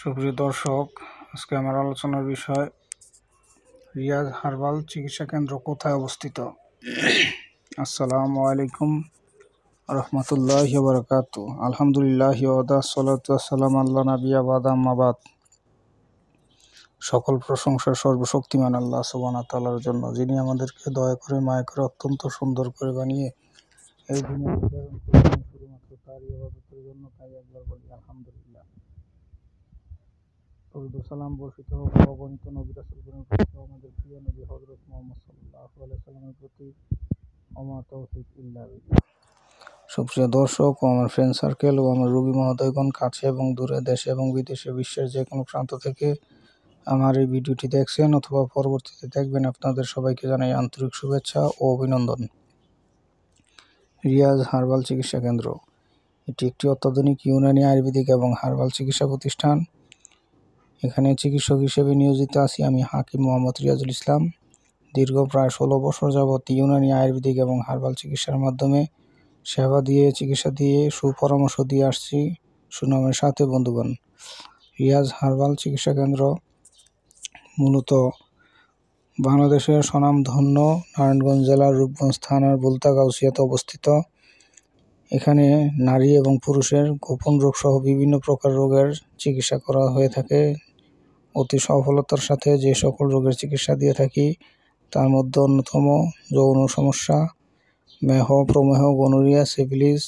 সুপ্রিয় দর্শক, আজকে আমার আলোচনার বিষয় রিয়াজ হার্বাল চিকিৎসা কেন্দ্র কোথায় অবস্থিত। আসসালামু আলাইকুম রহমতুল্লাহি ওয়া বারাকাতুহু। আলহামদুলিল্লাহি ওয়া সলাতু ওয়াসসালাম আল্লাহ নাবিয়্যা বাদা আম্মা বাদ। সকল প্রশংসা সর্বশক্তিমান আল্লাহ সুবহানাহু ওয়া তাআলার জন্য, যিনি আমাদেরকে দয়া করে মায়া করে অত্যন্ত সুন্দর করে বানিয়ে এই দুনিয়ায় প্রেরণ করেছেন শুধুমাত্র তার ইবাদতের জন্য। তাই একবার বলি আলহামদুলিল্লাহ। সালাম বর্ষিত হোক অগণিত নবী রাসূলগণের প্রতি, আমাদের প্রিয় নবী হযরত মুহাম্মদ সাল্লাল্লাহু আলাইহি সাল্লামের প্রতি। ওমা তাওফীক ইল্লা বিল্লাহ। সুপ্রিয় দর্শক ও আমার ফ্রেন্ড সার্কেল ও আমার রোগী মহোদয়গণ, কাছে এবং দূরে, দেশে এবং বিদেশে, বিশ্বের যে কোনো প্রান্ত থেকে আমার এই ভিডিওটি দেখছেন অথবা পরবর্তীতে দেখবেন, আপনাদের সবাইকে জানাই আন্তরিক শুভেচ্ছা ও অভিনন্দন। রিয়াজ হার্বাল চিকিৎসা কেন্দ্র এটি একটি অত্যাধুনিক ইউনানি আয়ুর্বেদিক এবং হার্বাল চিকিৎসা প্রতিষ্ঠান। এখানে চিকিৎসক হিসেবে নিয়োজিত আছি আমি হাকিম মোহাম্মদ রিয়াজুল ইসলাম। দীর্ঘ প্রায় 16 বছর যাবৎ ইউনানি আয়ুর্বেদিক এবং হার্বাল চিকিৎসার মাধ্যমে সেবা দিয়ে, চিকিৎসা দিয়ে, সুপরামর্শ দিয়ে আসছি সুনামের সাথে। বন্ধুগণ, রিয়াজ হার্বাল চিকিৎসা কেন্দ্র মূলত বাংলাদেশের স্বনামধন্য নারায়ণগঞ্জ জেলার রূপগঞ্জ থানার বুলতা গাউসিয়াতে অবস্থিত। এখানে নারী এবং পুরুষের গোপন রোগ সহ বিভিন্ন প্রকার রোগের চিকিৎসা করা হয়ে থাকে। অতি সফলতার সাথে যে সকল রোগের চিকিৎসা দিয়ে থাকি তার মধ্যে অন্যতম যৌন সমস্যা, মেহ, প্রমেহ, গনোরিয়া, সিফিলিস,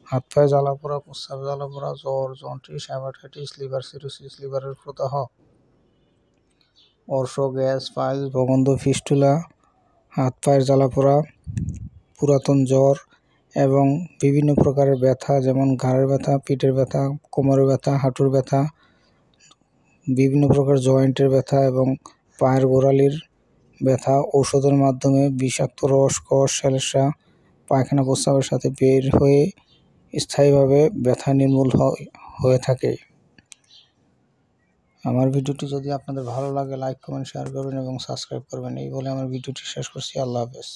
হাত পায়ে জ্বালাপোড়া, প্রস্রাব জ্বালাপোড়া, জ্বর, জন্ডিস, হেপাটাইটিস, লিভার সিরোসিস, লিভারের প্রদাহ, অর্শ, গ্যাস, পাইলস, ভগন্ধ, ফিস্টুলা, হাত পায়ের জ্বালাপোড়া, পুরাতন জ্বর এবং বিভিন্ন প্রকারের ব্যথা, যেমন ঘাড়ের ব্যথা, পিঠের ব্যথা, কোমরের ব্যথা, হাঁটুর ব্যথা, বিভিন্ন প্রকার জয়েন্টের ব্যথা এবং পায়ের গোড়ালির ব্যথা ঔষধের মাধ্যমে বিষাক্ত রস, কষ, শ্লেষ্মা পায়খানা প্রস্রাবের সাথে বের হয়ে স্থায়ীভাবে ব্যথা নির্মূল হয়ে থাকে। আমার ভিডিওটি যদি আপনাদের ভালো লাগে, লাইক, কমেন্ট, শেয়ার করবেন এবং সাবস্ক্রাইব করবেন। এই বলে আমার ভিডিওটি শেষ করছি। আল্লাহ হাফেজ।